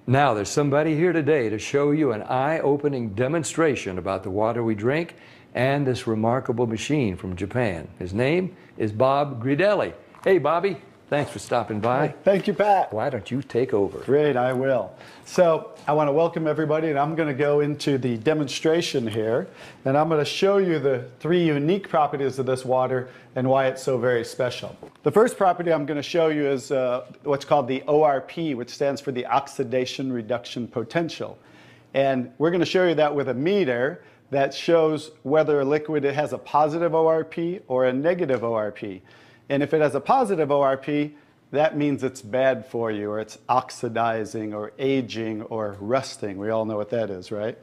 Now, there's somebody here today to show you an eye-opening demonstration about the water we drink and this remarkable machine from Japan. His name is Bob Gridelli. Hey, Bobby, thanks for stopping by. Thank you, Pat. Why don't you take over? Great, I will. So I want to welcome everybody, and I'm going to go into the demonstration here, and I'm going to show you the 3 unique properties of this water and why it's so very special. The first property I'm going to show you is what's called the ORP, which stands for the oxidation reduction potential. And we're going to show you that with a meter that shows whether a liquid has a positive ORP or a negative ORP. And if it has a positive ORP, that means it's bad for you, or it's oxidizing, or aging, or rusting. We all know what that is, right?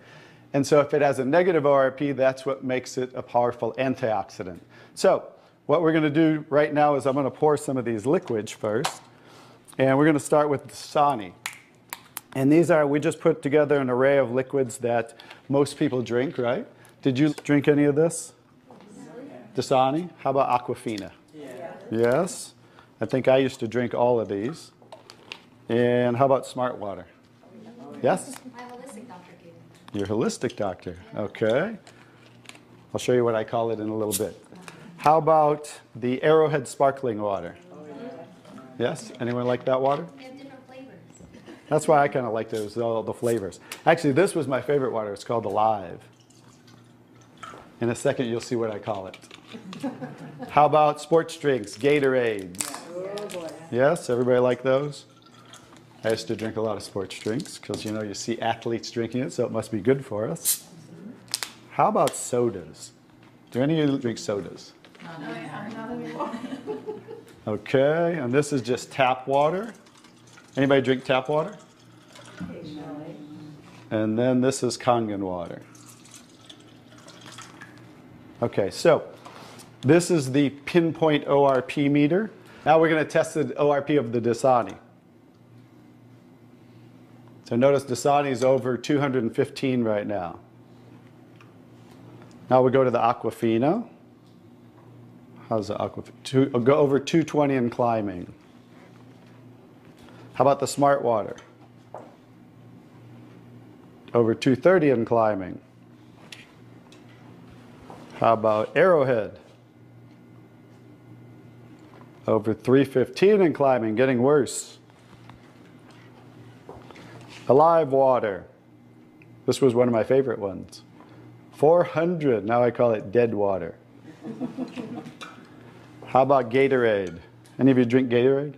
And so if it has a negative ORP, that's what makes it a powerful antioxidant. So what we're going to do right now is I'm going to pour some of these liquids first. And we're going to start with Dasani. And these are, we just put together an array of liquids that most people drink, right? Did you drink any of this? Dasani? How about Aquafina? Yes. I think I used to drink all of these. And how about Smart Water? Yes? My holistic doctor gave it. Your holistic doctor. Okay. I'll show you what I call it in a little bit. How about the Arrowhead sparkling water? Yes? Anyone like that water? They have different flavors. That's why I kind of like those, all the flavors. Actually, this was my favorite water. It's called Alive. In a second, you'll see what I call it. How about sports drinks, Gatorades? Yes, everybody like those? I used to drink a lot of sports drinks because, you know, you see athletes drinking it, so it must be good for us. How about sodas? Do any of you drink sodas? Okay, and this is just tap water. Anybody drink tap water? Occasionally. And then this is Kangen water. Okay, so this is the pinpoint ORP meter. Now we're going to test the ORP of the Dasani. So notice Dasani is over 215 right now. Now we go to the Aquafina. How's the Aquafina? Go over 220 and climbing. How about the Smart Water? Over 230 and climbing. How about Arrowhead? Over 315 and climbing, getting worse. Alive Water. This was one of my favorite ones. 400, now I call it dead water. How about Gatorade? Any of you drink Gatorade?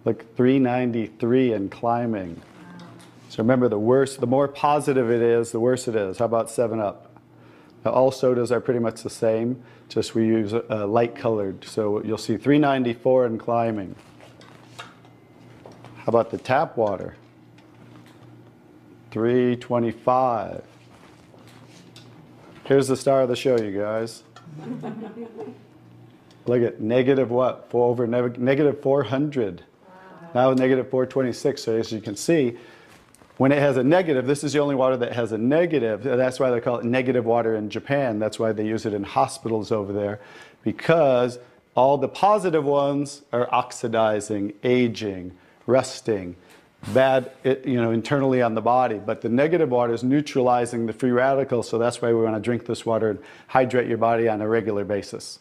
Like 393 and climbing. So remember, the worse, the more positive it is, the worse it is. How about 7-Up? Now, all sodas are pretty much the same, just we use light colored. So you'll see 394 and climbing. How about the tap water? 325. Here's the star of the show, you guys. Look at negative what? Negative 400. Now negative 426. So as you can see, when it has a negative, this is the only water that has a negative. That's why they call it negative water in Japan. That's why they use it in hospitals over there, because all the positive ones are oxidizing, aging, rusting, bad, internally on the body. But the negative water is neutralizing the free radicals, so that's why we want to drink this water and hydrate your body on a regular basis.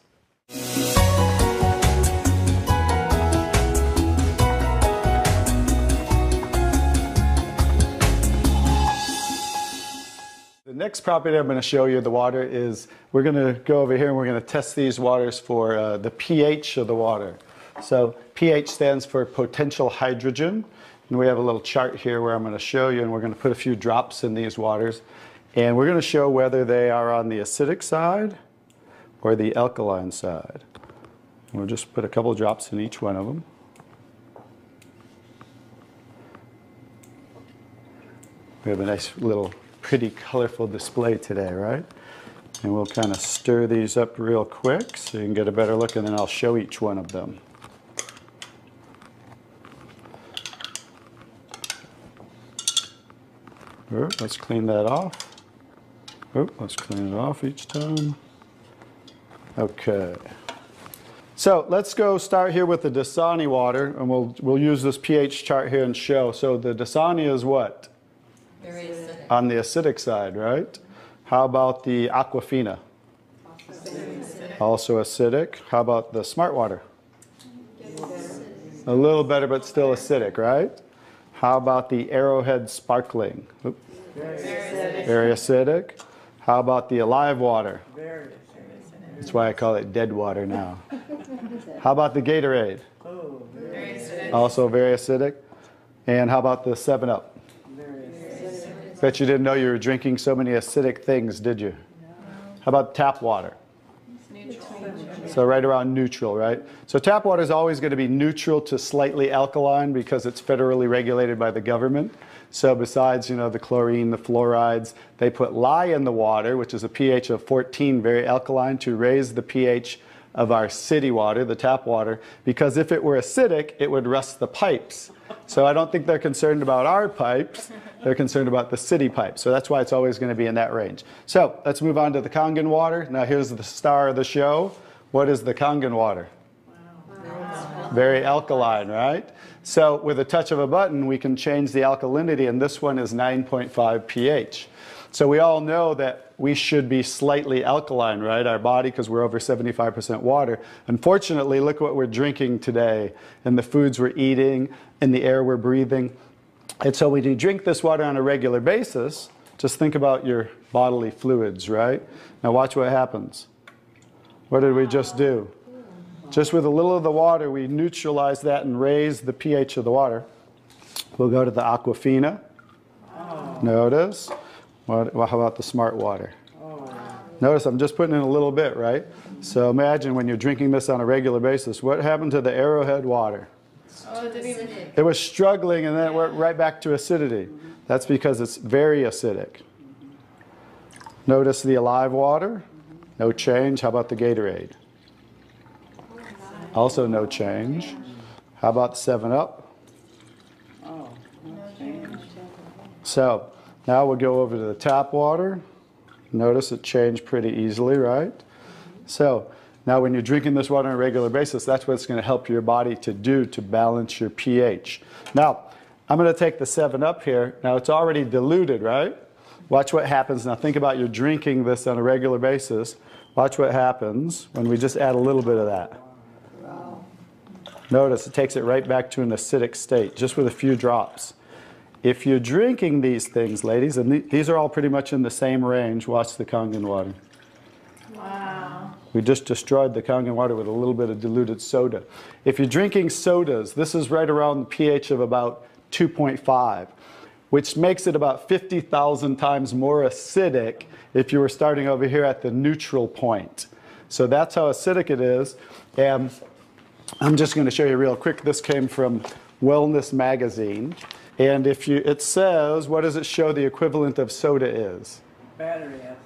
The next property I'm going to show you the water is, we're going to go over here and we're going to test these waters for the pH of the water. So pH stands for potential hydrogen. And we have a little chart here where I'm going to show you, and we're going to put a few drops in these waters. And we're going to show whether they are on the acidic side or the alkaline side. And we'll just put a couple drops in each one of them. We have a nice little pretty colorful display today, right? And we'll kind of stir these up real quick so you can get a better look, and then I'll show each one of them. Let's clean that off. Let's clean it off each time. Okay. So let's go start here with the Dasani water, and we'll use this pH chart here and show. So the Dasani is what? Very acidic. On the acidic side, right? How about the Aquafina? Also acidic. How about the Smart Water? A little better, but still acidic, right? How about the Arrowhead Sparkling? Oop. Very acidic. How about the Alive Water? Very acidic. That's why I call it dead water now. How about the Gatorade? Oh, Very acidic. Also very acidic. And how about the 7-Up? very acidic. Bet you didn't know you were drinking so many acidic things, did you? How about tap water? So right around neutral, right? So tap water is always going to be neutral to slightly alkaline because it's federally regulated by the government. So besides, the chlorine, the fluorides, they put lye in the water, which is a pH of 14, very alkaline, to raise the pH of our city water, the tap water, because if it were acidic, it would rust the pipes. So I don't think they're concerned about our pipes. They're concerned about the city pipes. So that's why it's always going to be in that range. So let's move on to the Kangen water. Now here's the star of the show. What is the Kangen water? Very alkaline, right? So with a touch of a button, we can change the alkalinity, and this one is 9.5 pH. So we all know that we should be slightly alkaline, right? Our body, because we're over 75% water. Unfortunately, look what we're drinking today, and the foods we're eating, and the air we're breathing. And so when you drink this water on a regular basis, just think about your bodily fluids, right? Now watch what happens. What did we just do? Just with a little of the water, we neutralize that and raise the pH of the water. We'll go to the Aquafina. Notice. How about the Smart Water? Notice I'm just putting in a little bit, right? So imagine when you're drinking this on a regular basis, what happened to the Arrowhead water? It was struggling, and then it went right back to acidity. That's because it's very acidic. Notice the Alive Water. No change. How about the Gatorade? Also no change. How about the 7-Up? So now we'll go over to the tap water. Notice it changed pretty easily, right? So now when you're drinking this water on a regular basis, that's what it's going to help your body to do to balance your pH. Now, I'm going to take the 7-Up here. Now it's already diluted, right? Watch what happens. Now think about you're drinking this on a regular basis. Watch what happens when we just add a little bit of that. Notice it takes it right back to an acidic state, just with a few drops. If you're drinking these things, ladies, and these are all pretty much in the same range, watch the Kangen water. Wow. We just destroyed the Kangen water with a little bit of diluted soda. If you're drinking sodas, this is right around the pH of about 2.5, which makes it about 50,000 times more acidic if you were starting over here at the neutral point. So that's how acidic it is. And I'm just going to show you real quick. This came from Wellness Magazine. And it says, what does it show the equivalent of soda is? Battery acid.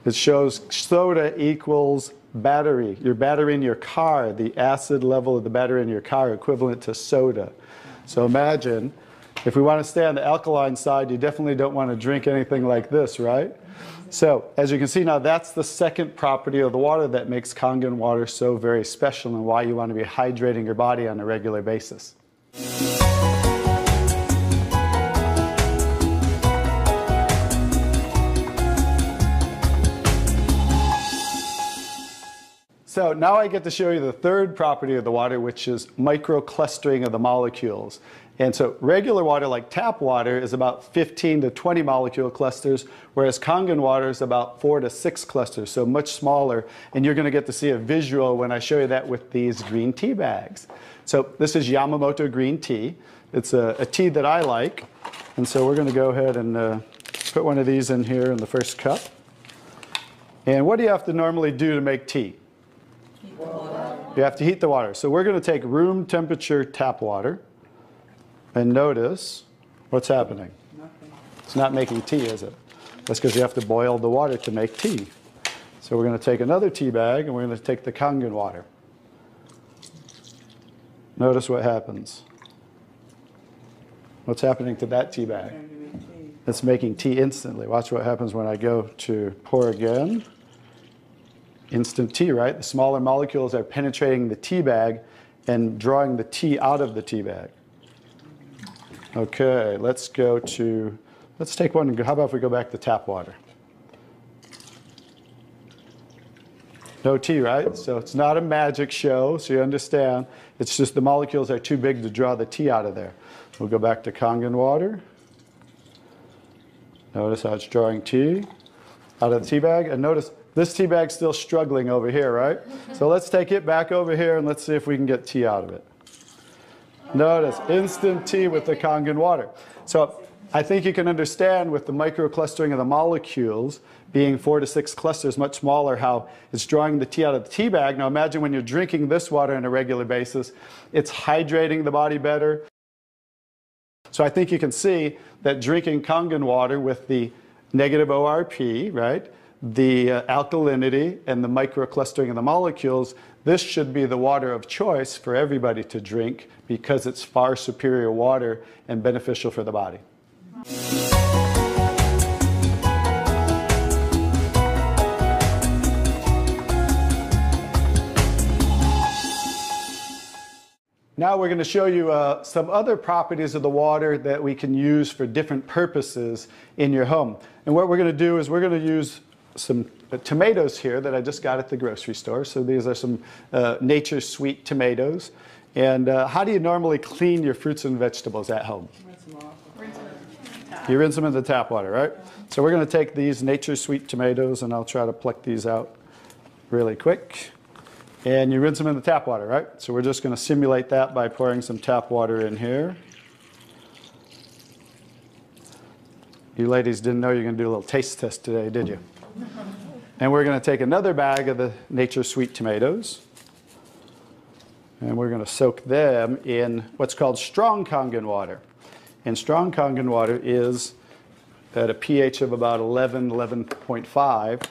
It shows soda equals battery. Your battery in your car, the acid level of the battery in your car equivalent to soda. So imagine, if we want to stay on the alkaline side, you definitely don't want to drink anything like this, right? So as you can see now, that's the second property of the water that makes Kangen water so very special and why you want to be hydrating your body on a regular basis. So now I get to show you the third property of the water, which is microclustering of the molecules. And so regular water, like tap water, is about 15 to 20 molecule clusters, whereas Kangen water is about 4 to 6 clusters, so much smaller. And you're going to get to see a visual when I show you that with these green tea bags. So this is Yamamoto green tea. It's a tea that I like. And so we're going to go ahead and put one of these in here in the first cup. And what do you have to normally do to make tea? You have to heat the water. So we're going to take room temperature tap water. And notice what's happening. Nothing. It's not making tea, is it? That's because you have to boil the water to make tea. So we're going to take another tea bag and we're going to take the Kangen water. Notice what happens. What's happening to that tea bag? It's making tea instantly. Watch what happens when I go to pour again. Instant tea, right? The smaller molecules are penetrating the tea bag and drawing the tea out of the tea bag. Okay, let's take one. How about if we go back to tap water? No tea, right? So it's not a magic show, so you understand. It's just the molecules are too big to draw the tea out of there. We'll go back to Kangen water. Notice how it's drawing tea out of the tea bag. And notice this tea bag's still struggling over here, right? So let's take it back over here and let's see if we can get tea out of it. Notice instant tea with the Kangen water. So I think you can understand with the microclustering of the molecules being 4 to 6 clusters, much smaller, how it's drawing the tea out of the tea bag. Now imagine when you're drinking this water on a regular basis, it's hydrating the body better. So I think you can see that drinking Kangen water with the negative ORP, right, the alkalinity and the microclustering of the molecules, this should be the water of choice for everybody to drink because it's far superior water and beneficial for the body. Now we're going to show you some other properties of the water that we can use for different purposes in your home. And what we're going to do is we're going to use some tomatoes here that I just got at the grocery store. So these are some Nature's Sweet tomatoes. And how do you normally clean your fruits and vegetables at home? You rinse them in the tap water, right? So we're going to take these Nature's Sweet tomatoes, and I'll try to pluck these out really quick. And you rinse them in the tap water, right? So we're just going to simulate that by pouring some tap water in here. You ladies didn't know you were going to do a little taste test today, did you? And we're going to take another bag of the Nature's Sweet tomatoes. And we're going to soak them in what's called strong Kangen water. And strong Kangen water is at a pH of about 11, 11.5.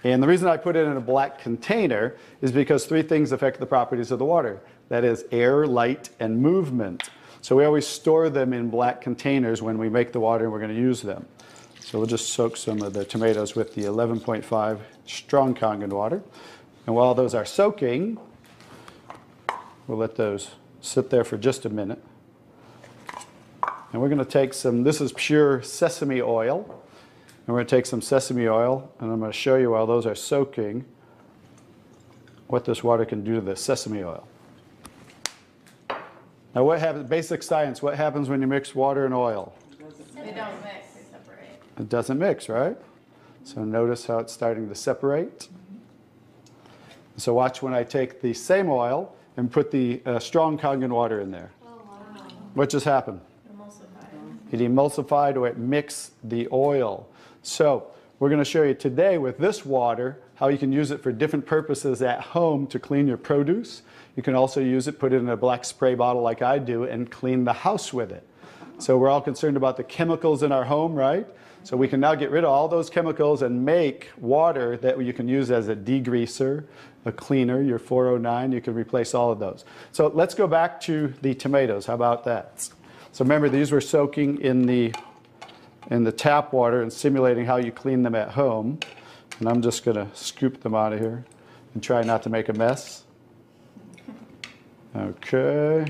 And the reason I put it in a black container is because 3 things affect the properties of the water. That is air, light, and movement. So we always store them in black containers when we make the water and we're going to use them. So we'll just soak some of the tomatoes with the 11.5 strong Kangen water. And while those are soaking, we'll let those sit there for just a minute. And we're going to take some, this is pure sesame oil. And we're going to take some sesame oil, and I'm going to show you while those are soaking what this water can do to the sesame oil. Now what happens, basic science, what happens when you mix water and oil? They don't mix, they separate. It doesn't mix, right? So notice how it's starting to separate. So watch when I take the same oil and put the strong Kangen water in there. Oh, wow. What just happened? Emulsified. It emulsified or it mixed the oil. So we're going to show you today with this water how you can use it for different purposes at home to clean your produce. You can also use it, put it in a black spray bottle like I do, and clean the house with it. So we're all concerned about the chemicals in our home, right? So we can now get rid of all those chemicals and make water that you can use as a degreaser, a cleaner, your 409. You can replace all of those. So let's go back to the tomatoes. How about that? So remember, these were soaking in the tap water and simulating how you clean them at home. And I'm just going to scoop them out of here and try not to make a mess. Okay.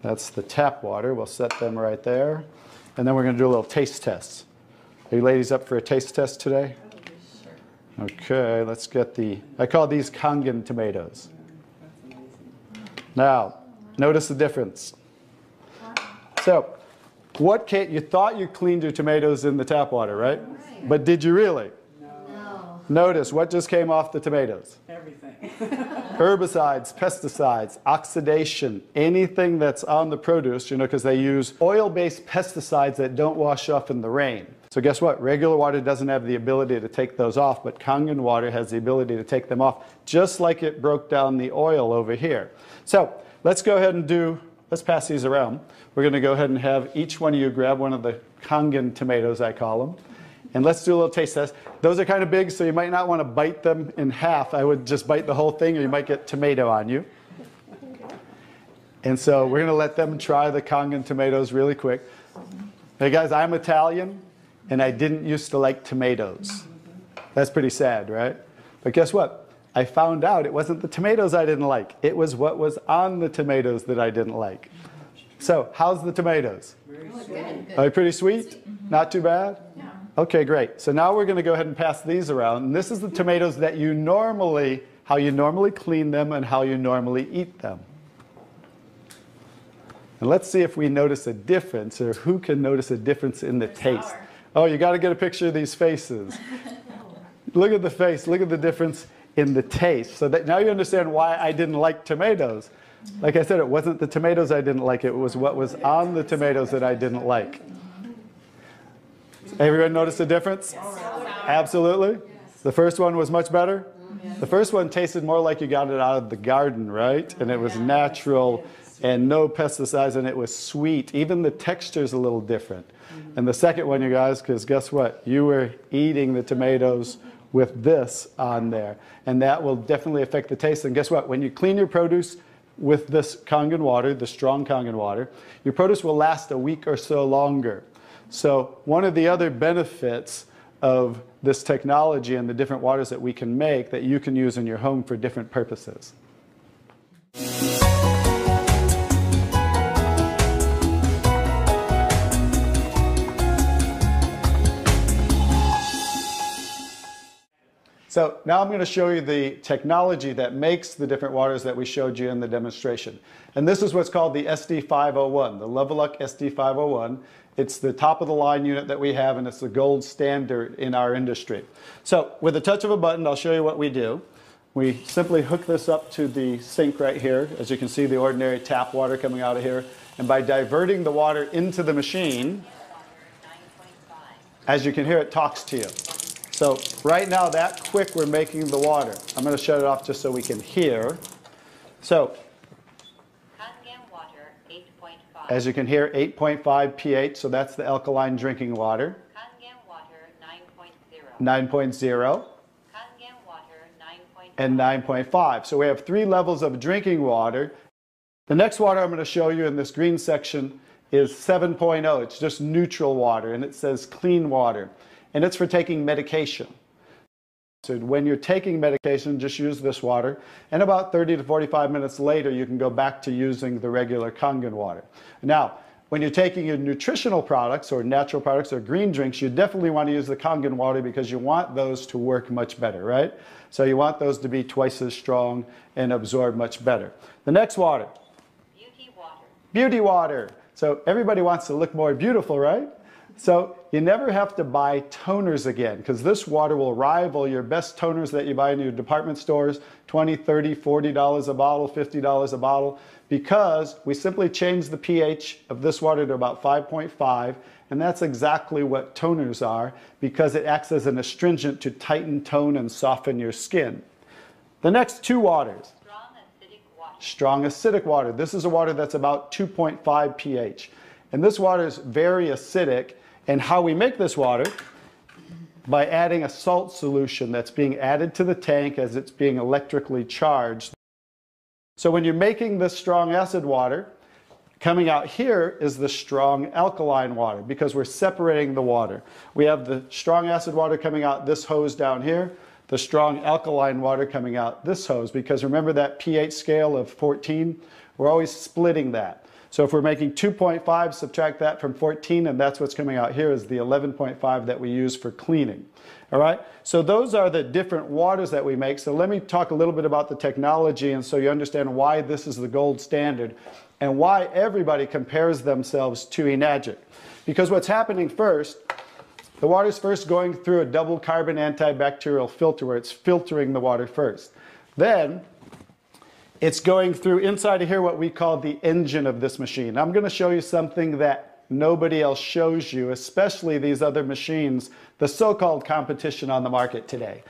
That's the tap water. We'll set them right there. And then we're going to do a little taste test. Are you ladies up for a taste test today? Okay, let's get I call these Kangen tomatoes. Now, notice the difference. So, you thought you cleaned your tomatoes in the tap water, right? But did you really? No. Notice what just came off the tomatoes. Everything. Herbicides, pesticides, oxidation, anything that's on the produce, because they use oil-based pesticides that don't wash off in the rain. So guess what? Regular water doesn't have the ability to take those off, but Kangen water has the ability to take them off, just like it broke down the oil over here. So let's go ahead and let's pass these around. We're going to go ahead and have each one of you grab one of the Kangen tomatoes, I call them. And let's do a little taste test. Those are kind of big, so you might not want to bite them in half. I would just bite the whole thing, or you might get tomato on you. And so we're going to let them try the Kangen tomatoes really quick. Hey guys, I'm Italian, and I didn't used to like tomatoes. That's pretty sad, right? But guess what? I found out it wasn't the tomatoes I didn't like. It was what was on the tomatoes that I didn't like. So how's the tomatoes? Good. Are they pretty sweet? Not too bad? Yeah. Okay, great. So now we're going to go ahead and pass these around. And this is the tomatoes that you normally, how you normally clean them and how you normally eat them. And let's see if we notice a difference, or who can notice a difference in the taste. Sour. Oh, you got to get a picture of these faces. Look at the face. Look at the difference in the taste. So that now you understand why I didn't like tomatoes. Like I said, it wasn't the tomatoes I didn't like. It was what was on the tomatoes that I didn't like. Everyone notice the difference? Absolutely. The first one was much better. The first one tasted more like you got it out of the garden, right? And it was natural and no pesticides, and it was sweet. Even the texture's a little different. And the second one, you guys, because guess what? You were eating the tomatoes with this on there. And that will definitely affect the taste. And guess what? When you clean your produce with this Kangen water, the strong Kangen water, your produce will last a week or so longer. So one of the other benefits of this technology and the different waters that we can make that you can use in your home for different purposes. So now I'm going to show you the technology that makes the different waters that we showed you in the demonstration. And this is what's called the SD501, the Leveluck SD501. It's the top of the line unit that we have, and it's the gold standard in our industry. So with a touch of a button, I'll show you what we do. We simply hook this up to the sink right here. As you can see, the ordinary tap water coming out of here. And by diverting the water into the machine, as you can hear, it talks to you. So right now, that quick, we're making the water. I'm going to shut it off just so we can hear. So Kangen water 8.5. as you can hear, 8.5 pH, so that's the alkaline drinking water. Kangen water 9.0. 9.0 Kangen water 9.5. and 9.5. So we have 3 levels of drinking water. The next water I'm going to show you in this green section is 7.0. It's just neutral water, and it says clean water. And it's for taking medication. So when you're taking medication, just use this water. And about 30 to 45 minutes later, you can go back to using the regular Kangen water. Now, when you're taking your nutritional products or natural products or green drinks, you definitely want to use the Kangen water because you want those to work much better, right? So you want those to be twice as strong and absorb much better. The next water. Beauty water. Beauty water. So everybody wants to look more beautiful, right? So you never have to buy toners again, because this water will rival your best toners that you buy in your department stores, $20, $30, $40 a bottle, $50 a bottle, because we simply change the pH of this water to about 5.5, and that's exactly what toners are, because it acts as an astringent to tighten, tone, and soften your skin. The next 2 waters. Strong acidic water. Strong acidic water. This is a water that's about 2.5 pH. And this water is very acidic. And how we make this water? By adding a salt solution that's being added to the tank as it's being electrically charged. So when you're making this strong acid water, coming out here is the strong alkaline water, because we're separating the water. We have the strong acid water coming out this hose down here, the strong alkaline water coming out this hose, because remember that pH scale of 14? We're always splitting that. So if we're making 2.5, subtract that from 14, and that's what's coming out here is the 11.5 that we use for cleaning. All right? So those are the different waters that we make. So let me talk a little bit about the technology, and so you understand why this is the gold standard and why everybody compares themselves to Enagic. Because what's happening first, the water's first going through a double carbon antibacterial filter where it's filtering the water first. Then it's going through inside of here what we call the engine of this machine. I'm going to show you something that nobody else shows you, especially these other machines, the so-called competition on the market today.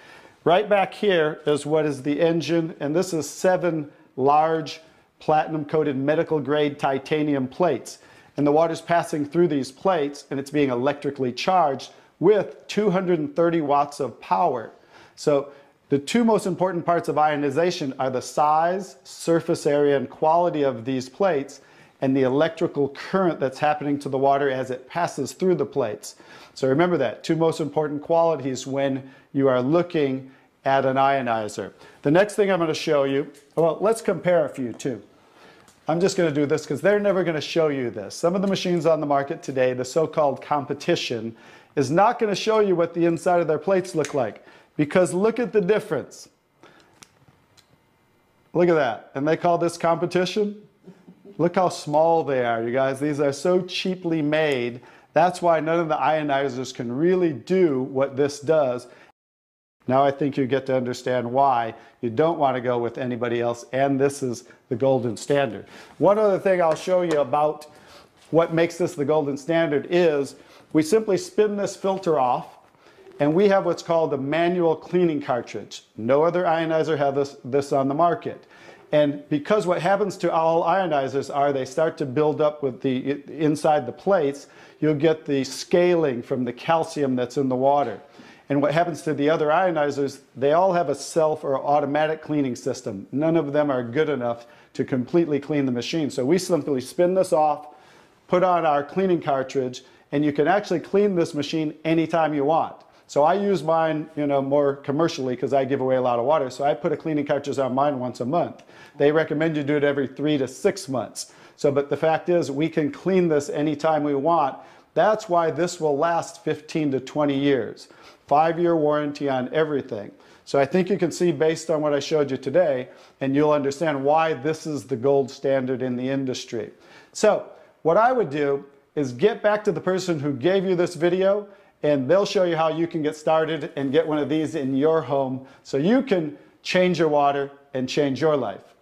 Right back here is what is the engine, and this is 7 large platinum-coated medical-grade titanium plates. And the water's passing through these plates, and it's being electrically charged with 230 watts of power. So the 2 most important parts of ionization are the size, surface area, and quality of these plates, and the electrical current that's happening to the water as it passes through the plates. So remember that. 2 most important qualities when you are looking add an ionizer. The next thing I'm going to show you, well, let's compare a few too. I'm just going to do this because they're never going to show you this. Some of the machines on the market today, the so-called competition, is not going to show you what the inside of their plates look like, because look at the difference. Look at that. And they call this competition? Look how small they are, you guys. These are so cheaply made. That's why none of the ionizers can really do what this does. Now I think you get to understand why you don't want to go with anybody else, and this is the golden standard. One other thing I'll show you about what makes this the golden standard is we simply spin this filter off, and we have what's called a manual cleaning cartridge. No other ionizer has this on the market. And because what happens to all ionizers are they start to build up with the inside the plates, you'll get the scaling from the calcium that's in the water. And what happens to the other ionizers, they all have a self or automatic cleaning system. None of them are good enough to completely clean the machine. So we simply spin this off, put on our cleaning cartridge, and you can actually clean this machine anytime you want. So I use mine, more commercially because I give away a lot of water. So I put a cleaning cartridge on mine once a month. They recommend you do it every 3 to 6 months. But the fact is, we can clean this anytime we want. That's why this will last 15 to 20 years. 5-year warranty on everything. So I think you can see based on what I showed you today, and you'll understand why this is the gold standard in the industry. So what I would do is get back to the person who gave you this video, and they'll show you how you can get started and get one of these in your home so you can change your water and change your life.